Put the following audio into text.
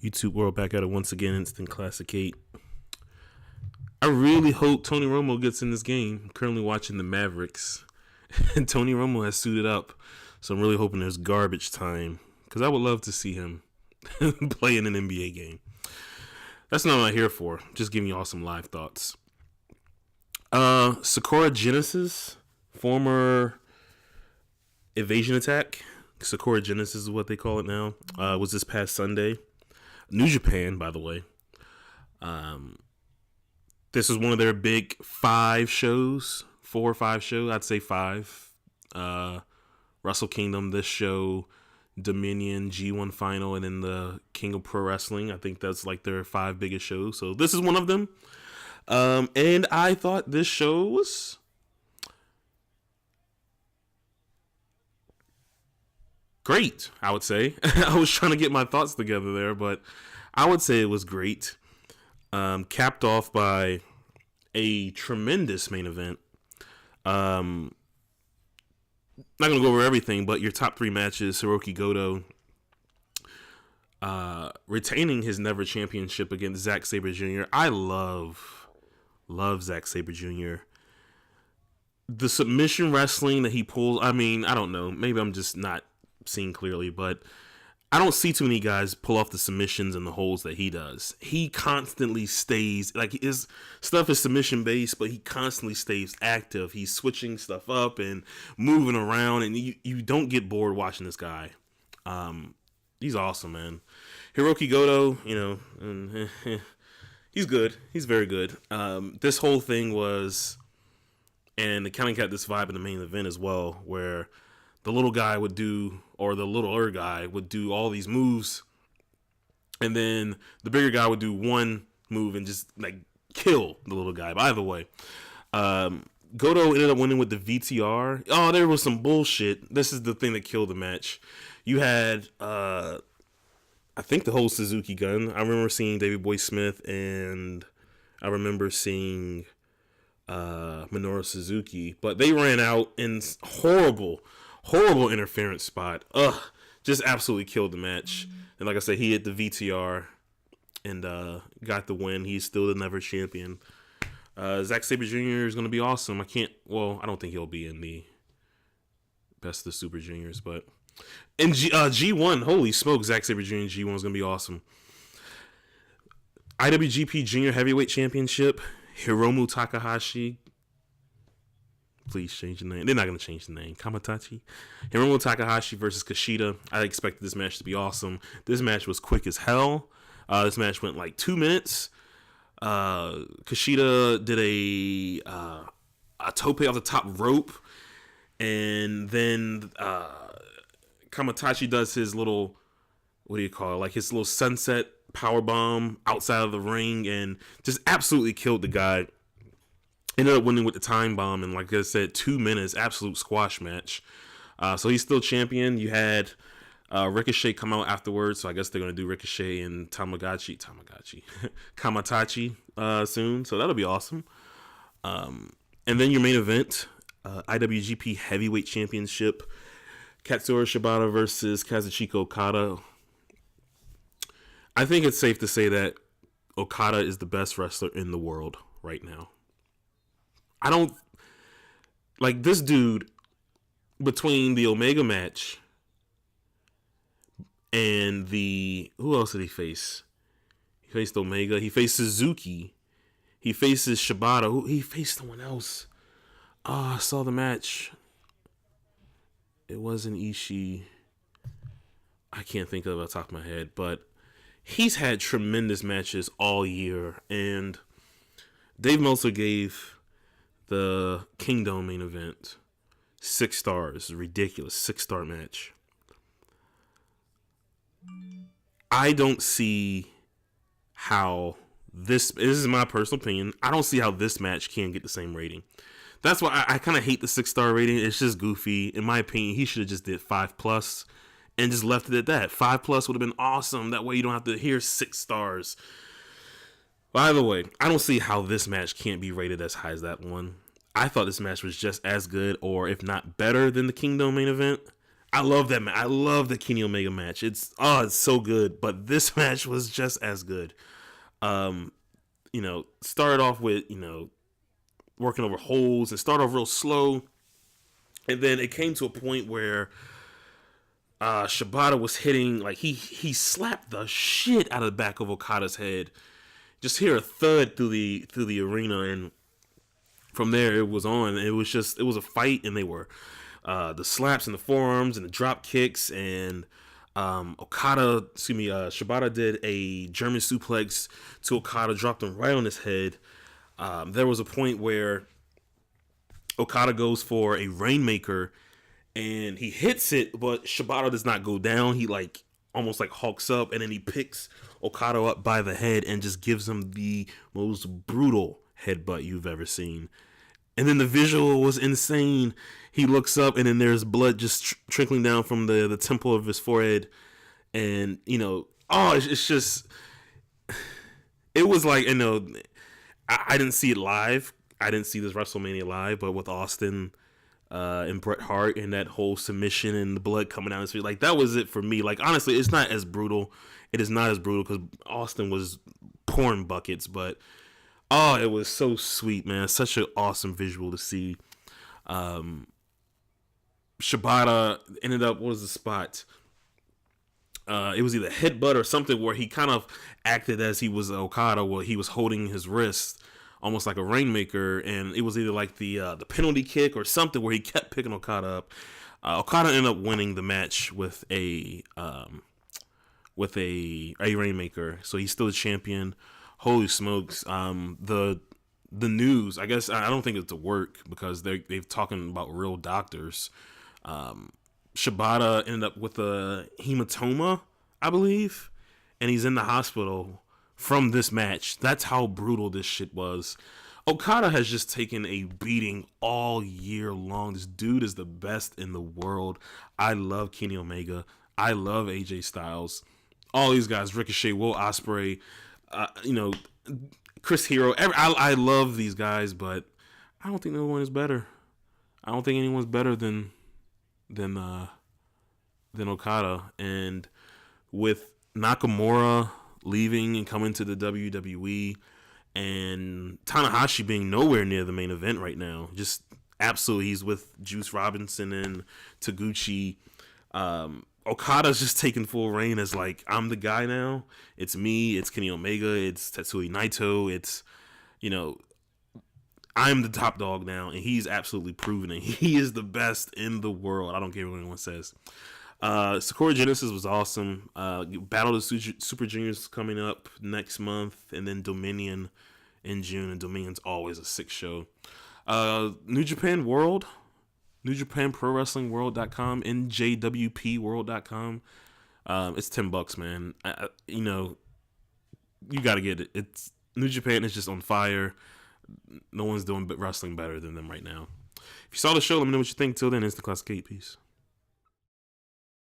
YouTube World back at it once again. Instant Classic 8. I really hope Tony Romo gets in this game. I'm currently watching the Mavericks, and Tony Romo has suited up. So I'm really hoping there's garbage time, because I would love to see him play in an NBA game. That's not what I'm here for. Just giving you all some live thoughts. Sakura Genesis, former Evasion Attack. Sakura Genesis is what they call it now. Was this past Sunday. New Japan, by the way. This is one of their big 5 shows. 4 or 5 shows. I'd say 5. Wrestle Kingdom, this show, Dominion, G1 Final, and then the King of Pro Wrestling. I think that's like their 5 biggest shows. So this is one of them. And I thought this show was great, I would say. I was trying to get my thoughts together there, but I would say it was great. Capped off by a tremendous main event. Not going to go over everything, but your top 3 matches, Hiroki Goto retaining his Never Championship against Zack Sabre Jr. I love Zack Sabre Jr. The submission wrestling that he pulls, I mean, I don't know. Maybe I'm just not seeing clearly, but I don't see too many guys pull off the submissions and the holds that he does. He constantly stays, like his stuff is submission based, but he constantly stays active. He's switching stuff up and moving around, and you don't get bored watching this guy. He's awesome, man. Hiroki Goto, he's good. He's very good. This whole thing was, and it kind of got this vibe in the main event as well, where the little guy would do, or the littler guy would do all these moves, and then the bigger guy would do one move and just like kill the little guy. But either way, Goto ended up winning with the VTR. Oh, there was some bullshit. This is the thing that killed the match. You had, I think, the whole Suzuki gun. I remember seeing Davey Boy Smith, and I remember seeing Minoru Suzuki, but they ran out in horrible interference spot. Just absolutely killed the match. And like I said, he hit the VTR and got the win. He's still the Never champion. Zack Sabre Jr. is going to be awesome. I don't think he'll be in the Best of the Super Juniors, but in G1, holy smoke, Zack Sabre Jr. in G1 is going to be awesome. IWGP Junior Heavyweight Championship, Hiromu Takahashi. Please change the name. They're not going to change the name. Kamatachi. Hiromu Takahashi versus Kushida. I expected this match to be awesome. This match was quick as hell. This match went like 2 minutes. Kushida did a tope off the top rope. And then Kamatachi does his little, what do you call it? Like his little sunset power bomb outside of the ring and just absolutely killed the guy. Ended up winning with the time bomb, and like I said, 2 minutes, absolute squash match. So he's still champion. You had Ricochet come out afterwards, so I guess they're going to do Ricochet and Kamatachi soon, so that'll be awesome. And then your main event, IWGP Heavyweight Championship, Katsura Shibata versus Kazuchika Okada. I think it's safe to say that Okada is the best wrestler in the world right now. I don't like this dude between the Omega match and who else did he face? He faced Omega. He faced Suzuki. He faces Shibata. He faced someone else. I saw the match. It wasn't Ishii. I can't think of it off the top of my head, but he's had tremendous matches all year, and Dave Meltzer gave the Kingdom main event 6 stars. Ridiculous 6-star match. I don't see how this is my personal opinion. I don't see how this match can get the same rating. That's why I kind of hate the 6-star rating. It's just goofy. In my opinion, he should have just did 5+ and just left it at that. 5+ would have been awesome. That way you don't have to hear 6 stars. By the way, I don't see how this match can't be rated as high as that one. I thought this match was just as good, or if not better, than the Kingdom main event. I love that match. I love the Kenny Omega match. It's so good. But this match was just as good. Um, started off with working over holds and started off real slow, and then it came to a point where Shibata was hitting, like he slapped the shit out of the back of Okada's head. Just hear a thud through the arena, and from there it was on. It was a fight, and they were the slaps and the forearms and the drop kicks, and Shibata did a German suplex to Okada, dropped him right on his head. There was a point where Okada goes for a Rainmaker, and he hits it, but Shibata does not go down. He almost hulks up, and then he picks Okada up by the head and just gives him the most brutal headbutt you've ever seen. And then the visual was insane. He looks up, and then there's blood just trickling down from the temple of his forehead. And, it's just... It was I didn't see it live. I didn't see this WrestleMania live, but with Austin and Bret Hart and that whole submission and the blood coming out of his feet, that was it for me. Honestly, it's not as brutal. It is not as brutal because Austin was pouring buckets, but it was so sweet, man. Such an awesome visual to see. Shibata ended up, what was the spot? It was either headbutt or something where he kind of acted as he was Okada, where he was holding his wrist almost like a Rainmaker, and it was either the penalty kick or something where he kept picking Okada up. Okada ended up winning the match with a Rainmaker, so he's still a champion. Holy smokes! The news, I guess, I don't think it's a work because they're talking about real doctors. Shibata ended up with a hematoma, I believe, and he's in the hospital from this match. That's how brutal this shit was. Okada has just taken a beating all year long. This dude is the best in the world. I love Kenny Omega. I love AJ Styles. All these guys, Ricochet, Will Ospreay, Chris Hero. I love these guys, but I don't think no one is better. I don't think anyone's better than Okada. And with Nakamura leaving and coming to the WWE, and Tanahashi being nowhere near the main event right now, just absolutely, he's with Juice Robinson and Taguchi. Okada's just taking full reign as I'm the guy now. It's me, it's Kenny Omega, it's Tetsuya Naito, it's I'm the top dog now, and he's absolutely proven it. He is the best in the world. I don't care what anyone says. Sakura Genesis was awesome. Battle of the Super Juniors coming up next month, and then Dominion in June, and Dominion's always a sick show. New Japan World, New Japan Pro Wrestling World.com, NJWP World.com. It's $10, man. You got to get it. It's New Japan is just on fire. No one's doing wrestling better than them right now. If you saw the show, let me know what you think. Till then, it's the Classic 8. Peace.